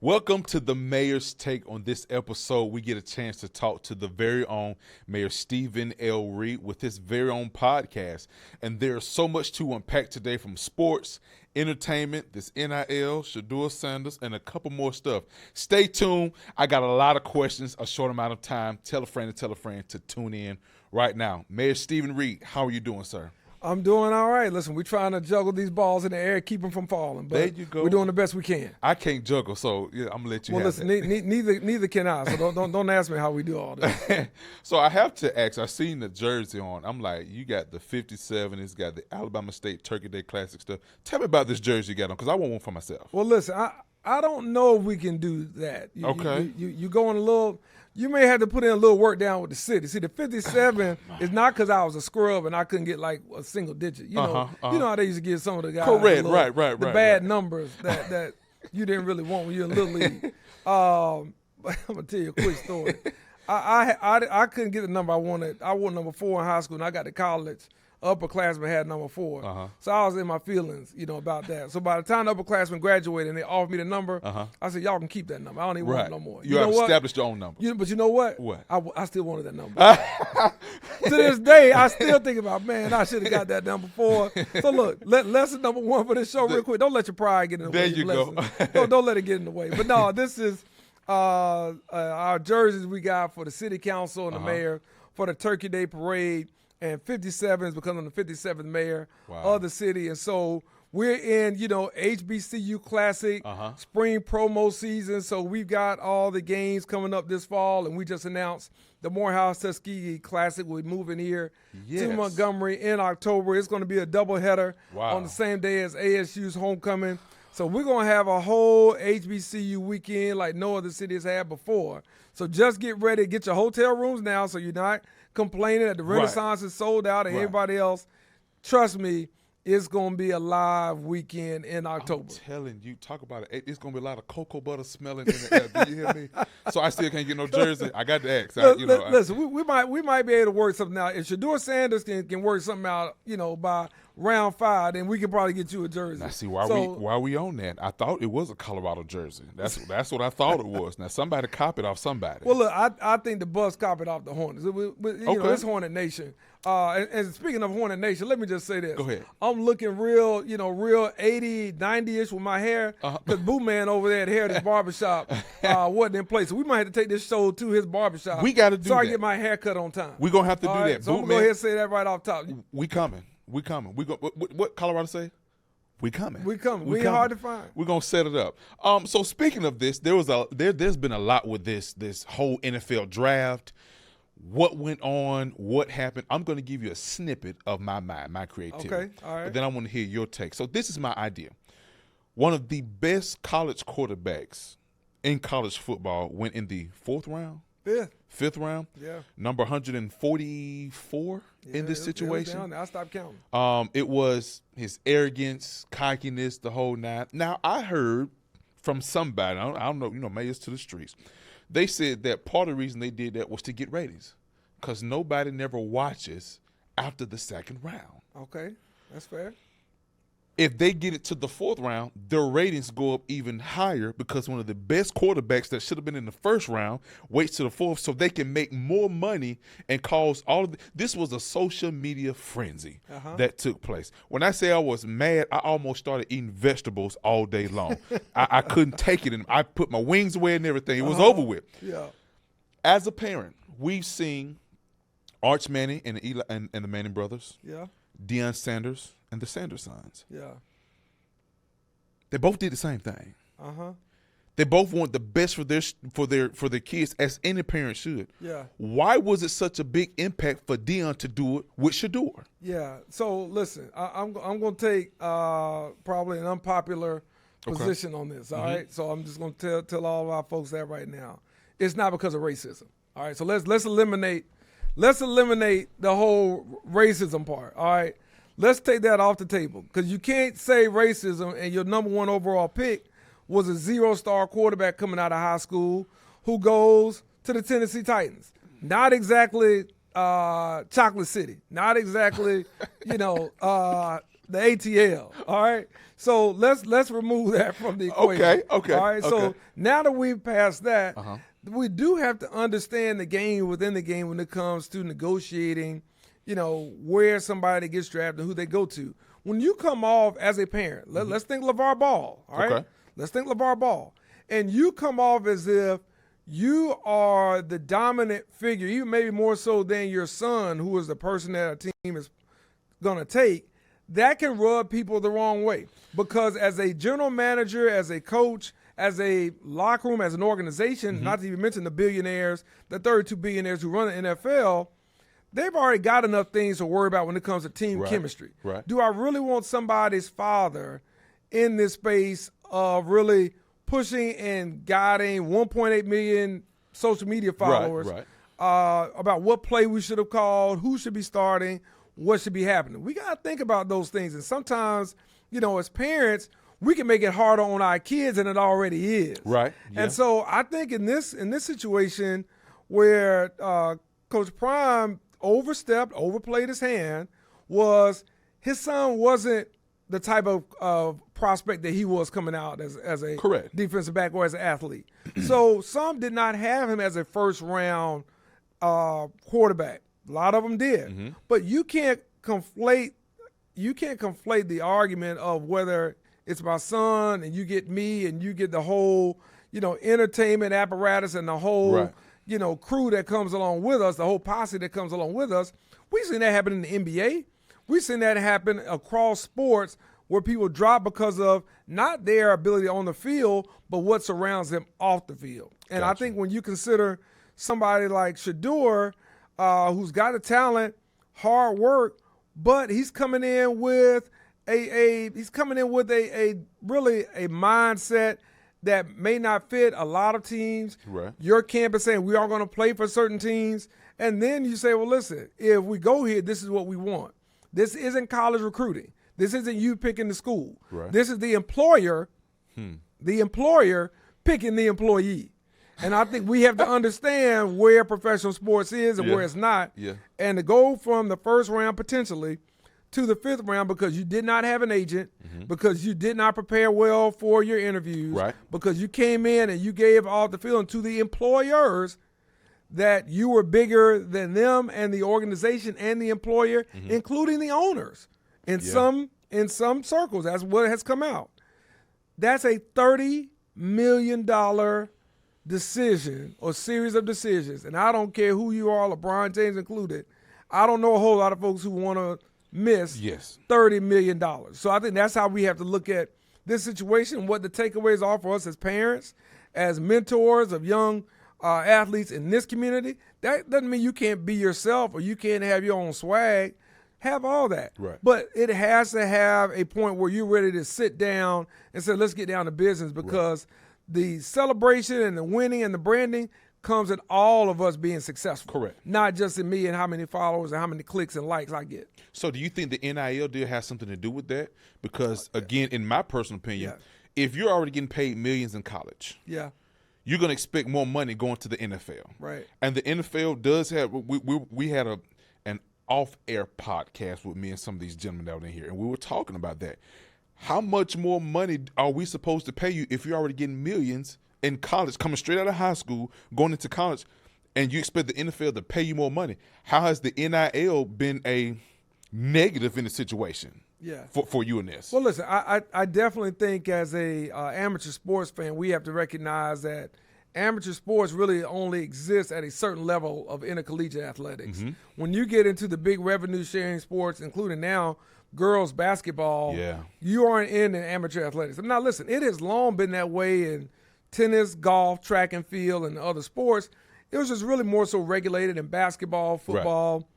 Welcome to the Mayor's Take. On this episode, we get a chance to talk to the very own Mayor Stephen L. Reed with his very own podcast. And there's so much to unpack today, from sports, entertainment, this NIL, Shedeur Sanders, and a couple more stuff. Stay tuned. I got a lot of questions, a short amount of time. Tell a friend to tune in right now. Mayor Stephen Reed, how are you doing, sir? I'm doing all right. Listen, we're trying to juggle these balls in the air, keep them from falling. But there you go. We're doing the best we can. I can't juggle, so yeah, I'm gonna let you. Well, have listen, that. neither can I. So don't ask me how we do all this. So I have to ask. I seen the jersey on. I'm like, you got the 57. It's got the Alabama State Turkey Day Classic stuff. Tell me about this jersey you got on, because I want one for myself. Well, listen, I don't know if we can do that. Okay. You go in a little. You may have to put in a little work down with the city. See, the 57 is not because I was a scrub and I couldn't get like a single digit. You know how they used to give some of the guys Correct, the right. bad numbers that you didn't really want when you're in Little League. I'm gonna tell you a quick story. I couldn't get the number I wanted. I wanted number 4 in high school, and I got to college. Upperclassmen had number 4. So I was in my feelings, about that. So by the time the upperclassmen graduated and they offered me the number, I said, y'all can keep that number. I don't even want it no more. You have established your own number. But you know what? What? I still wanted that number. To this day, I still think about, man, I should have got that number 4. So look, lesson number 1 for this show real quick. Don't let your pride get in the way. There you go. Don't let it get in the way. But no, this is our jerseys we got for the city council and the mayor for the Turkey Day Parade. And 57 is because I'm the 57th mayor of the city. And so we're in, HBCU Classic, spring promo season. So we've got all the games coming up this fall. And we just announced the Morehouse Tuskegee Classic. We're moving here to Montgomery in October. It's going to be a doubleheader on the same day as ASU's homecoming. So we're going to have a whole HBCU weekend like no other city has had before. So just get ready. Get your hotel rooms now so you're not complaining that the Renaissance is sold out and everybody else. Trust me, it's going to be a live weekend in October. I'm telling you, talk about it. It's going to be a lot of cocoa butter smelling in the air. Do you hear me? So I still can't get no jersey. I got to ask. Listen, we might be able to work something out. If Shedeur Sanders can work something out, by round 5, then we can probably get you a jersey. Now, see, why we on that? I thought it was a Colorado jersey. That's what I thought it was. Now, somebody copied off somebody. Well, look, I think the Bucks copied off the Hornets. It's Hornet Nation. And speaking of Hornet Nation, let me just say this. Go ahead. I'm looking real 80, 90-ish with my hair, because Boo Man over there at Heritage Barbershop wasn't in place. So we might have to take this show to his barbershop. We got to do that. So I get my hair cut on time. We're going to have to do that. So I'm going to go ahead and say that right off top. We coming. What Colorado say? We coming. We coming. We ain't hard to find. We're gonna set it up. So speaking of this, there's been a lot with this whole NFL draft. What went on? What happened? I'm gonna give you a snippet of my mind, my creativity. Okay. All right. But then I want to hear your take. So this is my idea. One of the best college quarterbacks in college football went in the 4th round. Fifth round. Yeah. Number 144 in this situation. It was down there. I stopped counting. It was his arrogance, cockiness, the whole 9. Now, I heard from somebody, I don't know, mayors to the streets, they said that part of the reason they did that was to get ratings, because nobody never watches after the 2nd round. Okay, that's fair. If they get it to the 4th round, their ratings go up even higher, because one of the best quarterbacks that should have been in the 1st round waits to the 4th so they can make more money and cause all of this was a social media frenzy that took place. When I say I was mad, I almost started eating vegetables all day long. I couldn't take it, and I put my wings away and everything. It was over with. Yeah. As a parent, we've seen Arch Manning and the Manning brothers. Yeah. Deion Sanders and the Sanders sons. Yeah. They both did the same thing. Uh-huh. They both want the best for their kids, as any parent should. Yeah. Why was it such a big impact for Deion to do it with Shedeur? Yeah. So listen, I'm going to take probably an unpopular position on this. All right. So I'm just going to tell all of our folks that right now. It's not because of racism. All right. So let's eliminate the whole racism part. All right. Let's take that off the table, because you can't say racism and your number 1 overall pick was a 0-star quarterback coming out of high school who goes to the Tennessee Titans. Not exactly Chocolate City. Not exactly, the ATL. All right. So let's remove that from the equation. Okay. All right. So now that we've passed that, Uh-huh. we do have to understand the game within the game when it comes to negotiating, where somebody gets drafted and who they go to. When you come off as a parent, let's think LeVar Ball. All right. Okay. Let's think LeVar Ball. And you come off as if you are the dominant figure, even maybe more so than your son, who is the person that a team is going to take. That can rub people the wrong way, because as a general manager, as a coach, as a locker room, as an organization, not to even mention the billionaires, the 32 billionaires who run the NFL, they've already got enough things to worry about when it comes to team chemistry. Right. Do I really want somebody's father in this space of really pushing and guiding 1.8 million social media followers about what play we should have called, who should be starting, what should be happening? We got to think about those things. And sometimes, as parents, we can make it harder on our kids than it already is. Right. Yeah. And so I think in this situation where Coach Prime overplayed his hand, was his son wasn't the type of prospect that he was coming out as a defensive back or as an athlete. So some did not have him as a first-round quarterback. A lot of them did. But you can't conflate the argument of whether it's my son and you get me and you get the whole, entertainment apparatus and the whole, crew that comes along with us, the whole posse that comes along with us. We've seen that happen in the NBA. We've seen that happen across sports where people drop because of not their ability on the field, but what surrounds them off the field. And I think when you consider somebody like Shedeur, who's got the talent, hard work, but he's coming in with a really a mindset that may not fit a lot of teams. Right. Your camp is saying we are going to play for certain teams, and then you say, well, listen, if we go here, this is what we want. This isn't college recruiting. This isn't you picking the school. Right. This is the employer picking the employee. And I think we have to understand where professional sports is and where it's not. Yeah. And to go from the first round potentially to the fifth round because you did not have an agent, because you did not prepare well for your interviews, because you came in and you gave off the feeling to the employers that you were bigger than them and the organization and the employer, including the owners. In some circles, that's what has come out. That's a $30 million decision or series of decisions, and I don't care who you are, LeBron James included. I don't know a whole lot of folks who want to miss $30 million. So I think that's how we have to look at this situation, what the takeaways are for us as parents, as mentors of young athletes in this community. That doesn't mean you can't be yourself or you can't have your own swag. Have all that. Right. But it has to have a point where you're ready to sit down and say, let's get down to business, because the celebration and the winning and the branding comes in all of us being successful. Correct. Not just in me and how many followers and how many clicks and likes I get. So do you think the NIL deal has something to do with that? Because, again, in my personal opinion, if you're already getting paid millions in college, you're going to expect more money going to the NFL. Right. And the NFL does have – we had an off-air podcast with me and some of these gentlemen out in here, and we were talking about that. How much more money are we supposed to pay you if you're already getting millions in college, coming straight out of high school, going into college, and you expect the NFL to pay you more money? How has the NIL been a negative in the situation for you in this? Well, listen, I definitely think as a amateur sports fan, we have to recognize that amateur sports really only exists at a certain level of intercollegiate athletics. When you get into the big revenue-sharing sports, including now girls basketball, you aren't in amateur athletics. Now, listen, it has long been that way in tennis, golf, track and field, and other sports. It was just really more so regulated in basketball, football,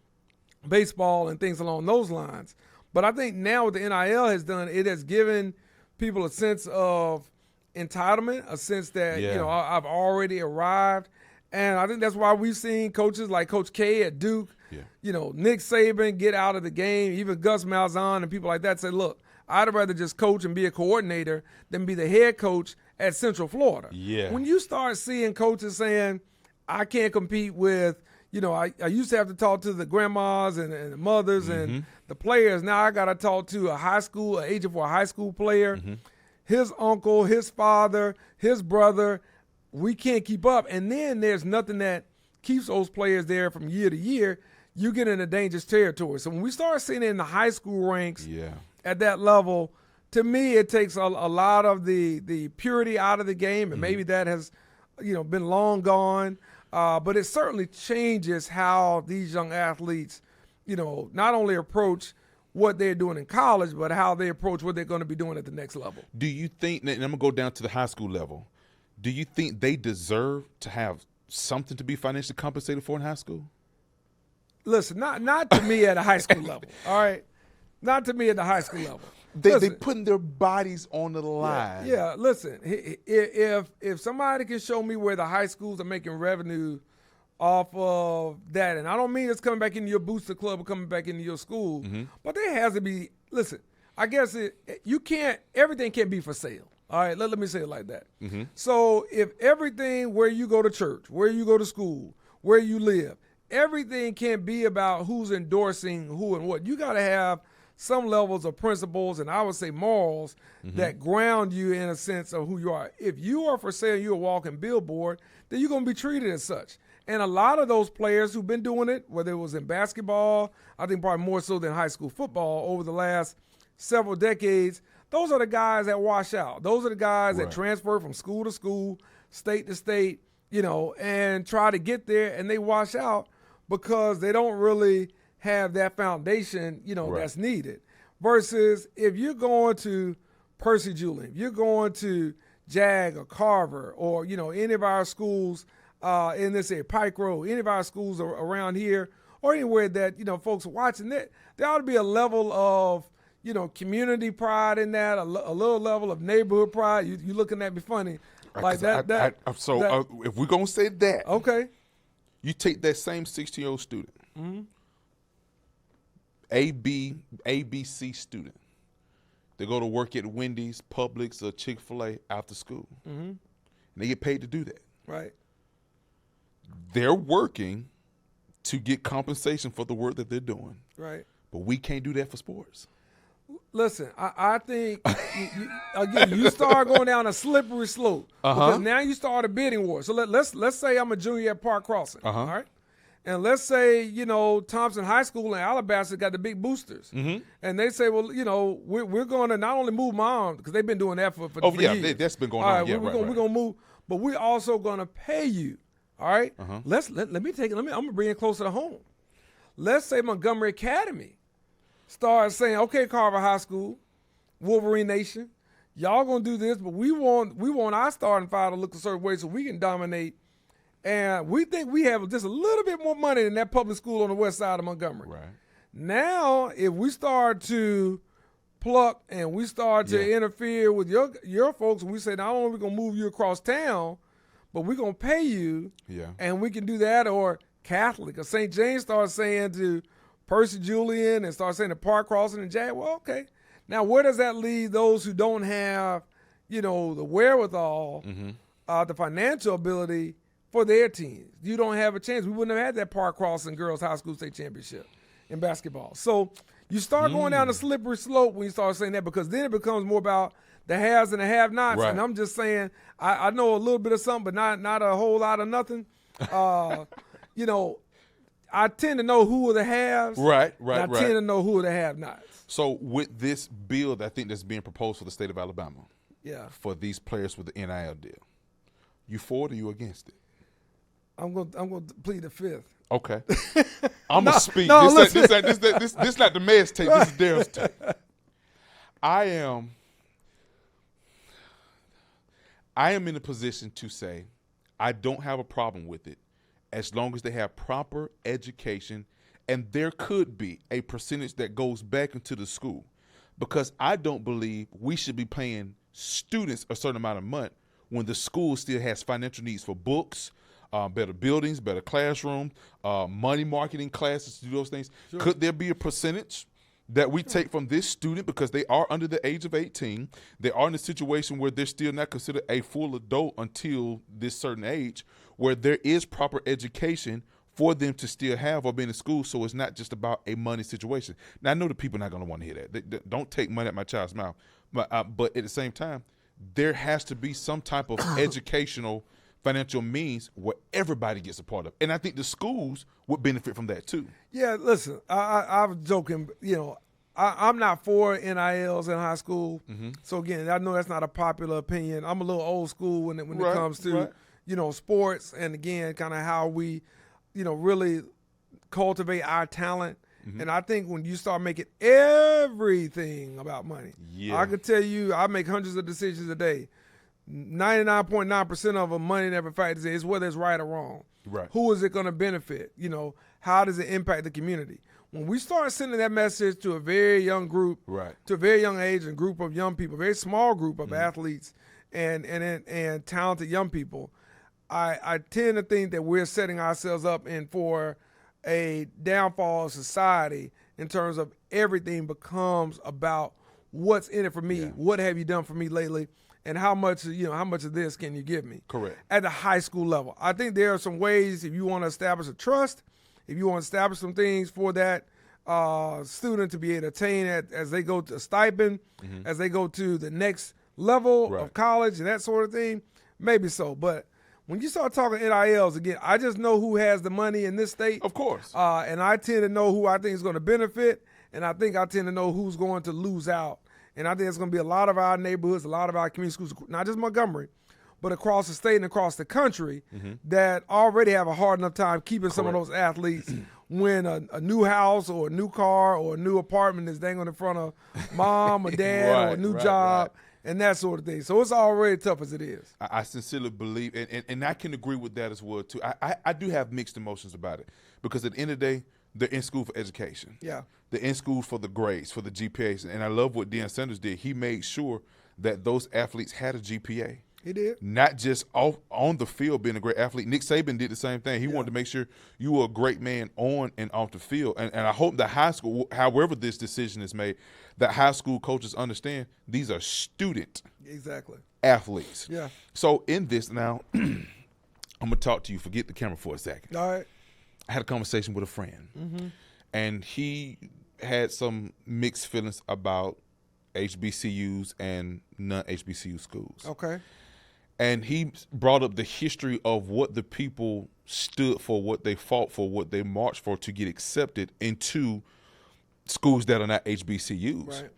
baseball, and things along those lines. But I think now what the NIL has done, it has given people a sense of entitlement, a sense that, I've already arrived. And I think that's why we've seen coaches like Coach K at Duke, Nick Saban get out of the game, even Gus Malzahn and people like that say, look, I'd rather just coach and be a coordinator than be the head coach at Central Florida. Yeah. When you start seeing coaches saying, I can't compete with, I used to have to talk to the grandmas and the mothers and the players. Now I got to talk to an agent for a high school player, his uncle, his father, his brother. We can't keep up. And then there's nothing that keeps those players there from year to year. You get into dangerous territory. So when we start seeing it in the high school ranks at that level, to me it takes a lot of the purity out of the game, and maybe that has been long gone. But it certainly changes how these young athletes, not only approach what they're doing in college, but how they approach what they're going to be doing at the next level. Do you think, and I'm going to go down to the high school level, do you think they deserve to have something to be financially compensated for in high school? Listen, not to me at a high school level, all right? Not to me at the high school level. They putting their bodies on the line. Yeah, listen, if somebody can show me where the high schools are making revenue off of that, and I don't mean it's coming back into your booster club or coming back into your school, but there has to be, listen, I guess everything can't be for sale. All right, let me say it like that. So if everything, where you go to church, where you go to school, where you live, everything can't be about who's endorsing who and what. You got to have some levels of principles, and I would say morals, that ground you in a sense of who you are. If you are for sale, you're a walking billboard, then you're going to be treated as such. And a lot of those players who've been doing it, whether it was in basketball, I think probably more so than high school football over the last several decades, those are the guys that wash out. Those are the guys that transfer from school to school, state to state, and try to get there, and they wash out because they don't really have that foundation, that's needed. Versus if you're going to Percy Julian, if you're going to Jag or Carver or, any of our schools in this area, Pike Road, any of our schools around here or anywhere that, folks are watching that, there ought to be a level of, community pride in that, a little level of neighborhood pride. You looking at me funny. Like that. If we're going to say that. Okay. You take that same 16-year-old student, ABC student. They go to work at Wendy's, Publix, or Chick-fil-A after school. And they get paid to do that. Right. They're working to get compensation for the work that they're doing. Right. But we can't do that for sports. Listen, I think, you start going down a slippery slope. Because now you start a bidding war. So let's say I'm a junior at Park Crossing. All right? And let's say, Thompson High School in Alabaster got the big boosters. And they say, well, we're going to not only move my arm, because they've been doing that for years. That's been going on. We're going to move, but we're also going to pay you. All right? Let me take it. I'm going to bring it closer to home. Let's say Montgomery Academy starts saying, okay, Carver High School, Wolverine Nation, y'all going to do this, but we want our starting five to look a certain way so we can dominate. And we think we have just a little bit more money than that public school on the west side of Montgomery. Right. Now, if we start to pluck and we start to interfere with your folks, and we say, not only are we going to move you across town, but we're going to pay you, and we can do that, or Catholic or St. James starts saying to Percy Julian and start saying to Park Crossing and Jag, well, okay. Now, where does that leave those who don't have, the wherewithal, the financial ability for their teams? You don't have a chance. We wouldn't have had that Park Crossing Girls High School State Championship in basketball. So you start going down a slippery slope when you start saying that, because then it becomes more about the haves and the have-nots. Right. And I'm just saying, I know a little bit of something, but not a whole lot of nothing. I tend to know who are the haves. Right. I tend to know who are the have-nots. So with this bill that I think that's being proposed for the state of Alabama, for these players with the NIL deal, you for it or you against it? I'm going to plead the fifth. Okay. I'm going to speak. No, this not the mayor's take. This is Daryl's take. I am in a position to say I don't have a problem with it as long as they have proper education, and there could be a percentage that goes back into the school, because I don't believe we should be paying students a certain amount of money when the school still has financial needs for books, better buildings, better classrooms, money marketing classes to do those things. Sure. Could there be a percentage that we take from this student because they are under the age of 18? They are in a situation where they're still not considered a full adult until this certain age, where there is proper education for them to still have or be in the school, so it's not just about a money situation. Now, I know the people are not going to want to hear that. They don't take money at my child's mouth. But at the same time, there has to be some type of educational financial means where everybody gets a part of. And I think the schools would benefit from that too. Yeah, listen, I was joking, I'm not for NILs in high school. Mm-hmm. So, again, I know that's not a popular opinion. I'm a little old school when it comes to, sports and, again, kind of how we, really cultivate our talent. Mm-hmm. And I think when you start making everything about money, I can tell you I make hundreds of decisions a day. 99.9% of them, money never factors in. It's whether it's right or wrong. Right. Who is it going to benefit? How does it impact the community? When we start sending that message to a very young group, to a very young age and group of young people, a very small group of athletes and talented young people, I tend to think that we're setting ourselves up for a downfall of society in terms of everything becomes about what's in it for me, what have you done for me lately, and how much of this can you give me? Correct. At the high school level. I think there are some ways, if you want to establish a trust, if you want to establish some things for that student to be able to attain as they go to a stipend, as they go to the next level of college and that sort of thing, maybe so. But when you start talking NILs, again, I just know who has the money in this state. Of course. And I tend to know who I think is going to benefit, and I think I tend to know who's going to lose out. And I think it's going to be a lot of our neighborhoods, a lot of our community schools, not just Montgomery, but across the state and across the country that already have a hard enough time keeping some of those athletes when a new house or a new car or a new apartment is dangling in front of mom or dad or a new job and that sort of thing. So it's already tough as it is. I sincerely believe, and I can agree with that as well, too. I do have mixed emotions about it because at the end of the day, they're in school for education. Yeah. They're in school for the grades, for the GPAs. And I love what Deion Sanders did. He made sure that those athletes had a GPA. He did. Not just on the field being a great athlete. Nick Saban did the same thing. He wanted to make sure you were a great man on and off the field. And I hope the high school, however this decision is made, that high school coaches understand these are student athletes. Yeah. So in this now, I'm going to talk to you. Forget the camera for a second. All right. I had a conversation with a friend, and he had some mixed feelings about HBCUs and non-HBCU schools. Okay. And he brought up the history of what the people stood for, what they fought for, what they marched for to get accepted into schools that are not HBCUs. Right.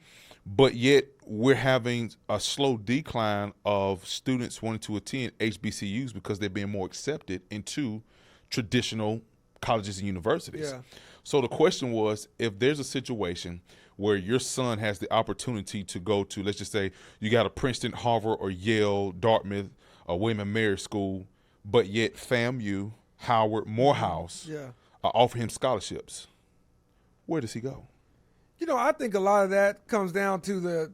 But yet we're having a slow decline of students wanting to attend HBCUs because they're being more accepted into traditional colleges and universities. Yeah. So the question was, if there's a situation where your son has the opportunity to go to, let's just say you got a Princeton, Harvard, or Yale, Dartmouth, or William & Mary school, but yet FAMU, Howard, Morehouse are offering him scholarships, where does he go? I think a lot of that comes down to the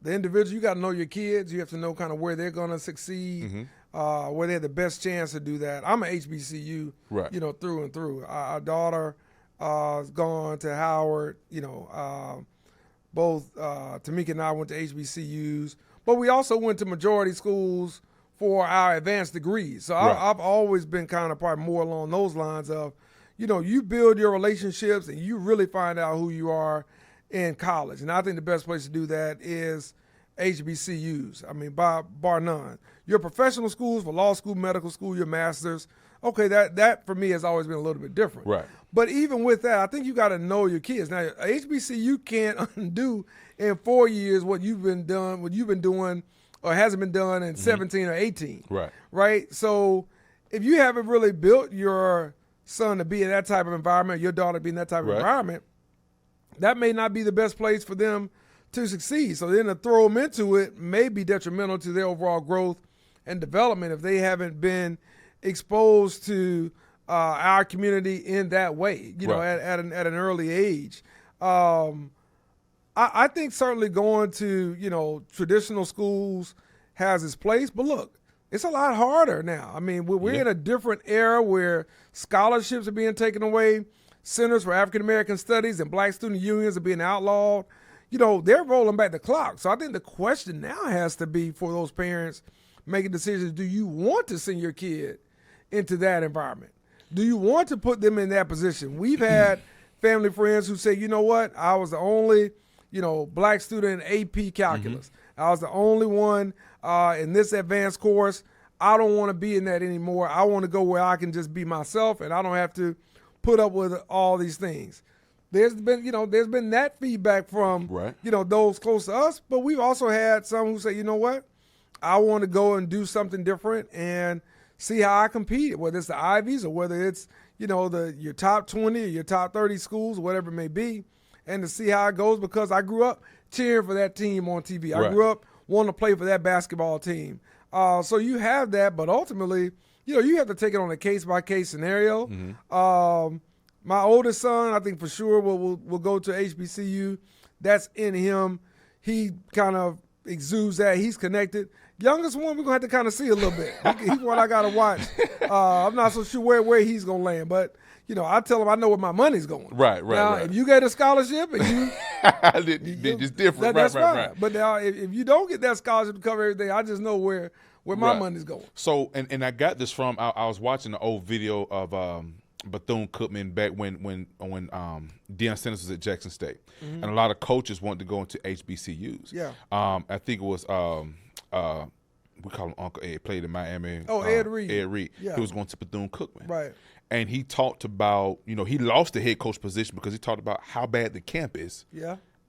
individual. You got to know your kids. You have to know kind of where they're going to succeed, where they have the best chance to do that. I'm an HBCU, through and through. Our daughter has gone to Howard. Both Tamika and I went to HBCUs, but we also went to majority schools for our advanced degrees. So I've always been kind of probably more along those lines of, you build your relationships and you really find out who you are in college. And I think the best place to do that is HBCUs. I mean, bar none. Your professional schools, for law school, medical school, your master's, okay, that for me has always been a little bit different. Right. But even with that, I think you got to know your kids. Now, HBCU can't undo in 4 years what you've been doing or hasn't been done in 17 or 18. Right. Right? So if you haven't really built your son to be in that type of environment, your daughter to be in that type of environment, that may not be the best place for them to succeed. So then to throw them into it may be detrimental to their overall growth and development if they haven't been exposed to our community in that way, at an early age. I think certainly going to, traditional schools has its place, but look, it's a lot harder now. I mean, we're in a different era where scholarships are being taken away, centers for African American studies and black student unions are being outlawed. They're rolling back the clock. So I think the question now has to be for those parents making decisions, do you want to send your kid into that environment? do you want to put them in that position? We've had family friends who say, you know what, I was the only, black student in AP calculus. I was the only one in this advanced course. I don't want to be in that anymore. I want to go where I can just be myself and I don't have to put up with all these things. There's been that feedback from, those close to us, but we've also had some who say, you know what, I want to go and do something different and see how I compete, whether it's the Ivies or whether it's, your top 20 or your top 30 schools, whatever it may be, and to see how it goes because I grew up cheering for that team on TV. I grew up wanting to play for that basketball team. So you have that, but ultimately, you have to take it on a case-by-case scenario. My oldest son, I think for sure will go to HBCU. That's in him. He kind of exudes that. He's connected. Youngest one, we're going to have to kind of see a little bit. He's one I got to watch. I'm not so sure where he's going to land, but, I tell him I know where my money's going. Right. Now, if you get a scholarship and you it's different. That's fine. But now, if you don't get that scholarship to cover everything, I just know where my money's going. So, and I got this from, I was watching the old video of Bethune-Cookman back when Deion Sanders was at Jackson State. And a lot of coaches wanted to go into HBCUs. Yeah. I think it was we call him Uncle Ed, played in Miami. Oh, Ed Reed. Ed Reed. Yeah. He was going to Bethune-Cookman. Right. And he talked about, he lost the head coach position because he talked about how bad the campus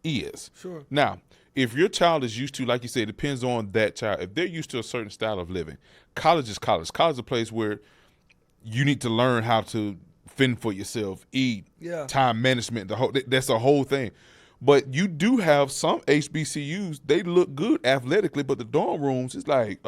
is. Sure. Now, if your child is used to, like you said, it depends on that child. If they're used to a certain style of living, college is college. College is a place where you need to learn how to fend for yourself, eat, time management. That's a whole thing. But you do have some HBCUs, they look good athletically, but the dorm rooms is like,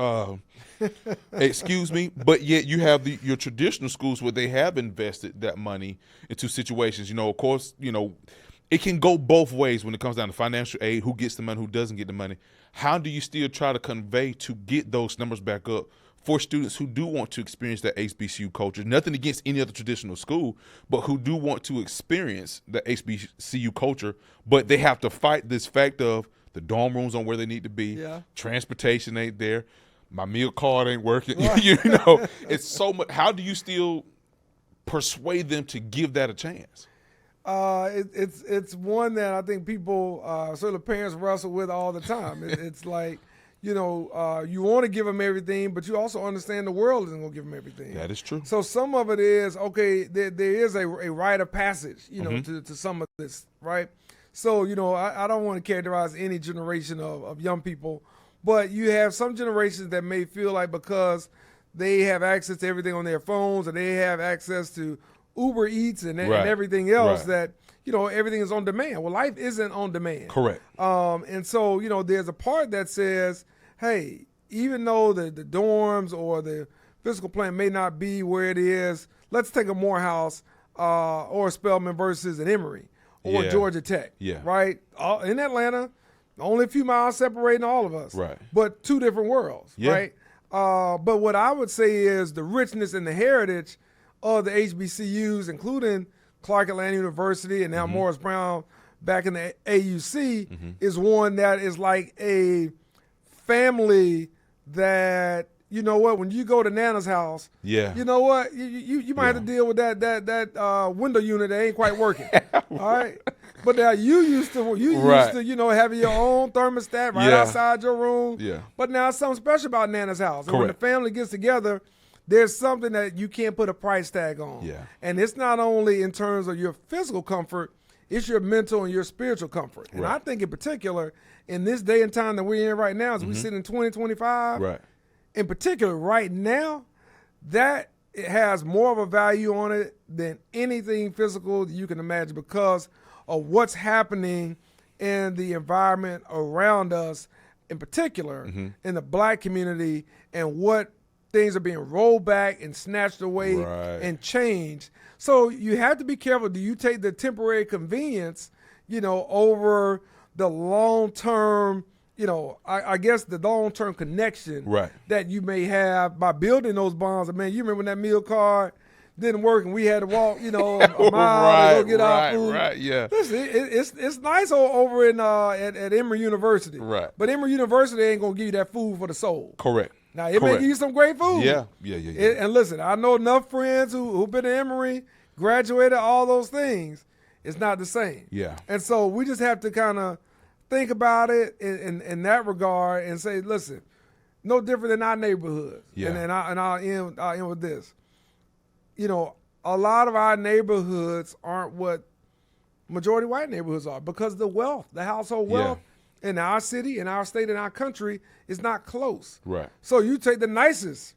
excuse me. But yet you have your traditional schools where they have invested that money into situations. Of course, it can go both ways when it comes down to financial aid, who gets the money, who doesn't get the money. How do you still try to convey to get those numbers back up for students who do want to experience that HBCU culture? Nothing against any other traditional school, but who do want to experience the HBCU culture, but they have to fight this fact of the dorm rooms on where they need to be, transportation ain't there, my meal card ain't working. It's so much. How do you still persuade them to give that a chance? It's one that I think people, certainly parents, wrestle with all the time. It's like, you want to give them everything, but you also understand the world isn't going to give them everything. That is true. So some of it is, okay, there is a rite of passage, to some of this, right? So, I don't want to characterize any generation of young people, but you have some generations that may feel like because they have access to everything on their phones and they have access to Uber Eats and everything else that, everything is on demand. Well, life isn't on demand. Correct. And so, there's a part that says, hey, even though the dorms or the physical plant may not be where it is, let's take a Morehouse or Spelman versus an Emory or Georgia Tech, right? In Atlanta, only a few miles separating all of us, right? But two different worlds, right? But what I would say is the richness and the heritage of the HBCUs, including Clark Atlanta University and now Morris Brown back in the AUC, is one that is like a family that, when you go to Nana's house, you know what, you might have to deal with that window unit that ain't quite working. All right. But now you used to having your own thermostat outside your room. Yeah. But now something special about Nana's house. And when the family gets together, there's something that you can't put a price tag on. Yeah. And it's not only in terms of your physical comfort, it's your mental and your spiritual comfort. And I think in particular, in this day and time that we're in right now, as we sit in 2025, in particular right now, that it has more of a value on it than anything physical that you can imagine because of what's happening in the environment around us, in particular in the black community, and what things are being rolled back and snatched away and changed. So you have to be careful. Do you take the temporary convenience, over the long-term, I guess the long-term connection that you may have by building those bonds? Man, you remember when that meal card didn't work and we had to walk, a mile to go get our food. Listen, it's nice over in at Emory University. Right. But Emory University ain't gonna give you that food for the soul. Correct. Now, it may give you some great food. Yeah. And listen, I know enough friends who've been to Emory, graduated, all those things. It's not the same. Yeah. And so we just have to kind of think about it in that regard and say, listen, no different than our neighborhoods. Yeah. And I'll end with this. You know, a lot of our neighborhoods aren't what majority white neighborhoods are because the wealth, the household wealth in our city, in our state, in our country is not close. Right. So you take the nicest,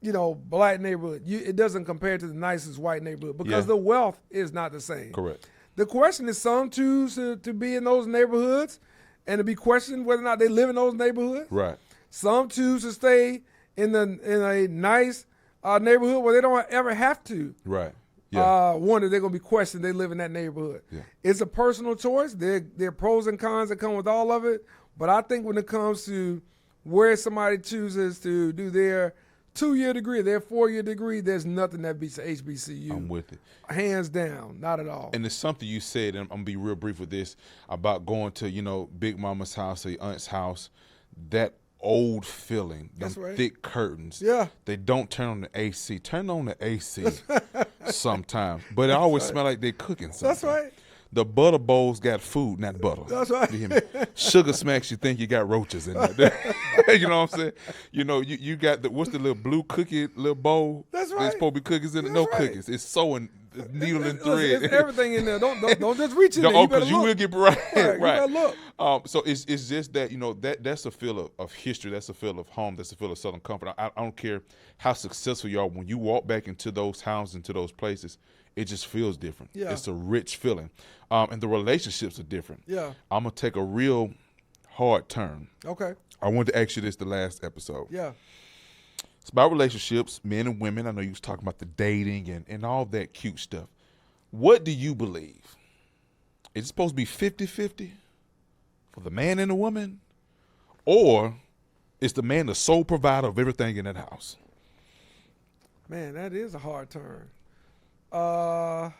black neighborhood, it doesn't compare to the nicest white neighborhood because the wealth is not the same. Correct. The question is some choose to be in those neighborhoods and to be questioned whether or not they live in those neighborhoods. Right. Some choose to stay in a nice neighborhood where they don't ever have to. Right. Yeah. Wonder they're going to be questioned they live in that neighborhood. Yeah. It's a personal choice. There are pros and cons that come with all of it. But I think when it comes to where somebody chooses to do their 2-year degree, their 4-year degree, there's nothing that beats the HBCU. I'm with it. Hands down, not at all. And it's something you said, and I'm going to be real brief with this, about going to, Big Mama's house or your aunt's house, that old feeling, them thick curtains. Yeah. They don't turn on the AC. Turn on the AC sometimes. But it always smell like they're cooking something. That's right. The butter bowls got food, not butter. That's right. You hear me? Sugar smacks, you think you got roaches in there. You know what I'm saying? You got what's the little blue cookie little bowl? That's right. There's supposed to be cookies in it. No cookies. It's sewing needle and thread. It's everything in there. Don't just reach in there. Oh, because you will get right. You better look. So it's just that that's a feel of history. That's a feel of home. That's a feel of Southern comfort. I don't care how successful you are. When you walk back into those houses, into those places, it just feels different. Yeah. It's a rich feeling. And the relationships are different. Yeah. I'm going to take a real hard turn. Okay. I wanted to ask you this the last episode. Yeah. It's about relationships, men and women. I know you was talking about the dating and all that cute stuff. What do you believe? Is it supposed to be 50-50 for the man and the woman? Or is the man the sole provider of everything in that house? Man, that is a hard turn. Can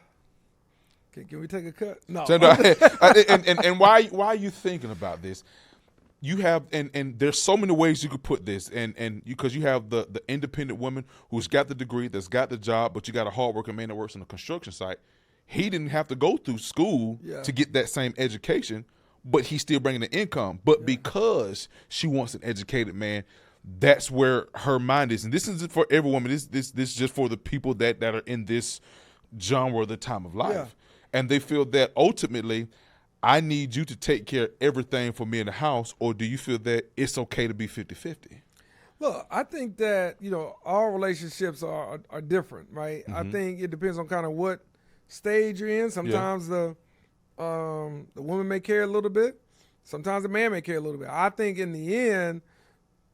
we take a cut? No. And why are you thinking about this? You have and there's so many ways you could put this, and because you have the independent woman who's got the degree, that's got the job, but you got a hardworking man that works on a construction site. He didn't have to go through school to get that same education, but he's still bringing the income. But because she wants an educated man, that's where her mind is. And this isn't for every woman. This is just for the people that are in this genre of the time of life. Yeah. And they feel that ultimately, I need you to take care of everything for me in the house, or do you feel that it's okay to be 50-50? Look, I think that, all relationships are different, right? Mm-hmm. I think it depends on kind of what stage you're in. Sometimes the woman may care a little bit. Sometimes the man may care a little bit. I think in the end,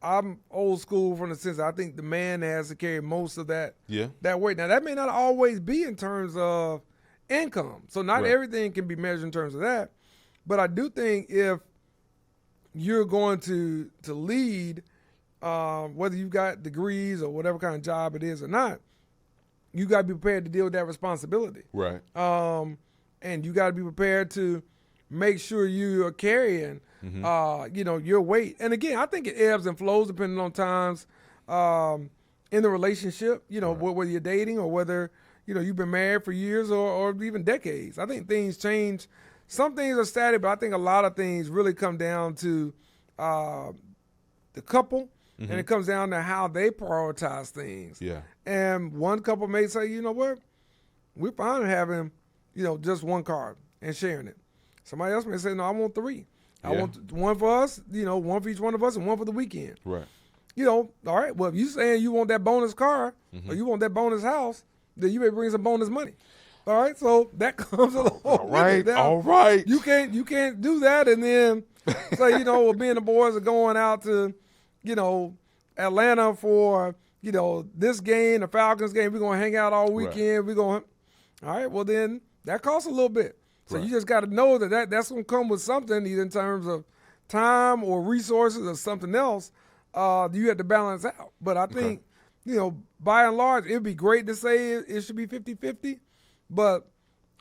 I'm old school from the sense I think the man has to carry most of that weight. Now, that may not always be in terms of income. So not everything can be measured in terms of that. But I do think if you're going to lead, whether you've got degrees or whatever kind of job it is or not, you got to be prepared to deal with that responsibility. Right. And you got to be prepared to make sure you are carrying, your weight. And again, I think it ebbs and flows depending on times in the relationship, whether you're dating or whether, you've been married for years or even decades. I think things change. Some things are static, but I think a lot of things really come down to the couple, and it comes down to how they prioritize things. Yeah. And one couple may say, you know what, we're fine having, just one car and sharing it. Somebody else may say, no, I want 3. I want one for us, one for each one of us, and one for the weekend. Right. All right, well, if you saying you want that bonus car or you want that bonus house, then you may bring some bonus money. All right, so that comes along. All right. You can't do that and then say, well, me and the boys are going out to, Atlanta for, this game, the Falcons game. We're going to hang out all weekend. We're going, all right, well, then that costs a little bit. So you just got to know that's going to come with something, either in terms of time or resources or something else. You have to balance out. But I think, by and large, it would be great to say it should be 50-50. But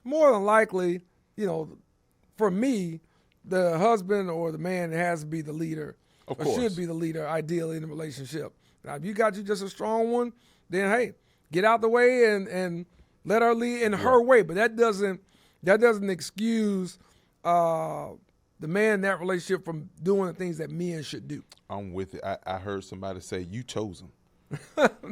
more than likely, for me, the husband or the man has to be the leader. Of course. Should be the leader, ideally, in the relationship. Now, if you got you just a strong one, then hey, get out the way and let her lead in her way. But that doesn't excuse the man in that relationship from doing the things that men should do. I'm with it. I heard somebody say, you chose him.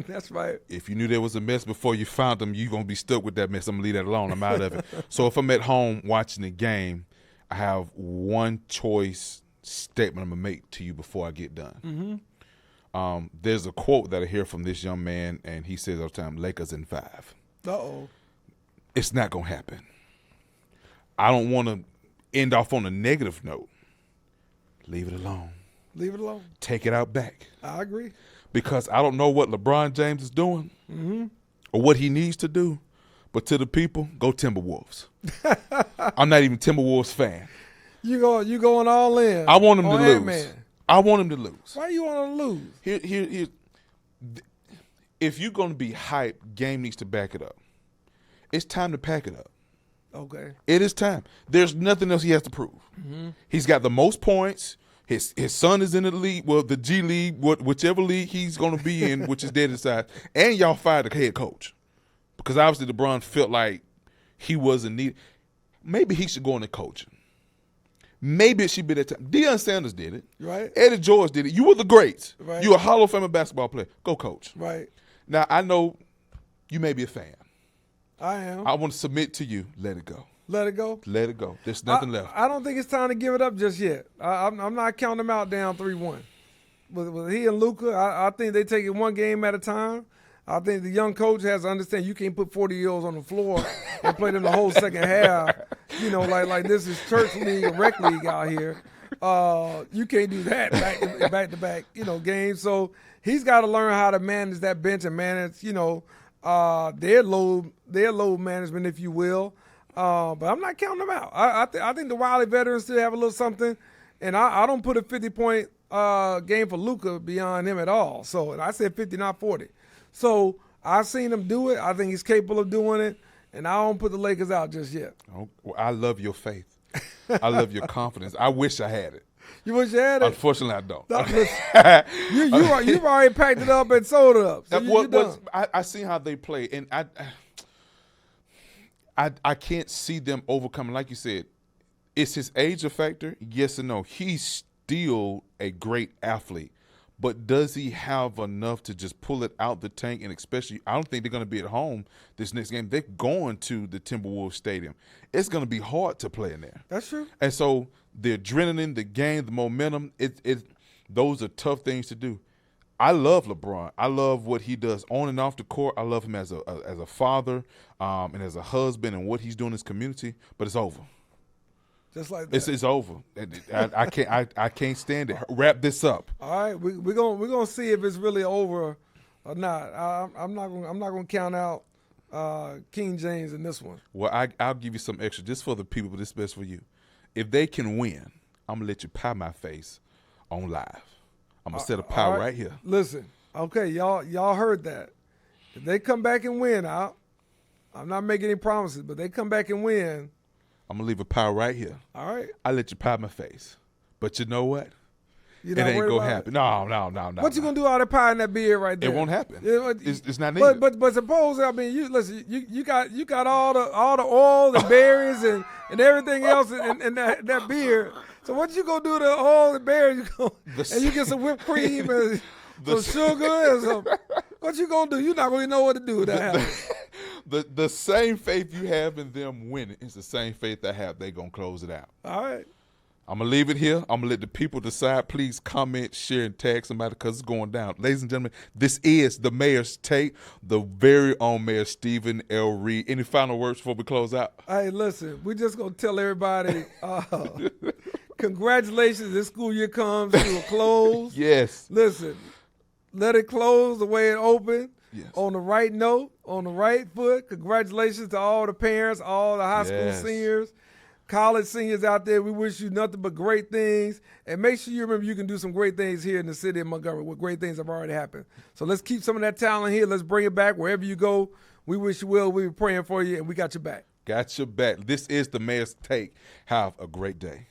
That's right. If you knew there was a mess before you found them, you're going to be stuck with that mess. I'm going to leave that alone. I'm out of it. So if I'm at home watching the game, I have one choice statement I'm going to make to you before I get done. Mm-hmm. There's a quote that I hear from this young man, and he says all the time, Lakers in 5. Uh-oh. It's not going to happen. I don't want to end off on a negative note. Leave it alone. Leave it alone. Take it out back. I agree. Because I don't know what LeBron James is doing or what he needs to do. But to the people, go Timberwolves. I'm not even Timberwolves fan. You going all in. I want him to lose. Man. I want him to lose. Why you want him to lose? Here, if you're going to be hyped, game needs to back it up. It's time to pack it up. Okay. It is time. There's nothing else he has to prove. Mm-hmm. He's got the most points. His son is in the league, well, the G League, whichever league he's going to be in, which is dead inside. And y'all fired the head coach. Because obviously LeBron felt like he wasn't needed. Maybe he should go into coaching. Maybe it should be that time. Deion Sanders did it. Right. Eddie George did it. You were the greats. Right. You're a Hall of Fame basketball player. Go coach. Right. Now, I know you may be a fan. I am. I want to submit to you. Let it go. Let it go. Let it go. There's nothing left. I don't think it's time to give it up just yet. I'm not counting them out down 3-1. With he and Luka, I think they take it one game at a time. I think the young coach has to understand you can't put 40-year-olds on the floor and play them the whole second half. You know, like this is church league or rec league out here. You can't do that back to back, games. So he's got to learn how to manage that bench and manage, their load management, if you will. But I'm not counting them out. I think the Wiley veterans still have a little something, and I don't put a 50-point game for Luka beyond him at all. So, and I said 50, not 40. So I've seen him do it. I think he's capable of doing it, and I don't put the Lakers out just yet. Oh, well, I love your faith. I love your confidence. I wish I had it. You wish you had it? Unfortunately, I don't. You've already packed it up and sold it up. So you're done. I see how they play, and I can't see them overcoming. Like you said, is his age a factor? Yes and no. He's still a great athlete, but does he have enough to just pull it out the tank? And especially, I don't think they're going to be at home this next game. They're going to the Timberwolves Stadium. It's going to be hard to play in there. That's true. And so the adrenaline, the game, the momentum, those are tough things to do. I love LeBron. I love what he does on and off the court. I love him as a father and as a husband and what he's doing in his community. But it's over. Just like that. It's over. I can't stand it. Wrap this up. All right, we're gonna see if it's really over or not. I'm not gonna count out King James in this one. Well, I'll give you some extra just for the people, but this is best for you. If they can win, I'm gonna let you pie my face on live. I'm gonna set a pie right here. Listen, okay, y'all heard that. If they come back and win, I'm not making any promises, but they come back and win, I'm gonna leave a pie right here. All right. I let you pie my face, but you know what? It ain't gonna happen. No. What you gonna do all that pie in that beard right there? It won't happen. It's not needed. But suppose you got all the oil and berries and everything else in that beard. So what you gonna do to all the berries? And you get some whipped cream and some sugar and some. What you gonna do? You're not gonna know what to do with that. The same faith you have in them winning is the same faith I have. They're gonna close it out. All right. I'm going to leave it here. I'm going to let the people decide. Please comment, share, and tag somebody because it's going down. Ladies and gentlemen, this is the Mayor's Take, the very own Mayor Stephen L. Reed. Any final words before we close out? Hey, listen, we're just going to tell everybody congratulations. This school year comes to a close. Yes. Listen, let it close the way it opened. Yes. On the right note, on the right foot. Congratulations to all the parents, all the high school seniors. College seniors out there, we wish you nothing but great things. And make sure you remember you can do some great things here in the city of Montgomery where great things have already happened. So let's keep some of that talent here. Let's bring it back wherever you go. We wish you well. We're praying for you, and we got your back. Got your back. This is the Mayor's Take. Have a great day.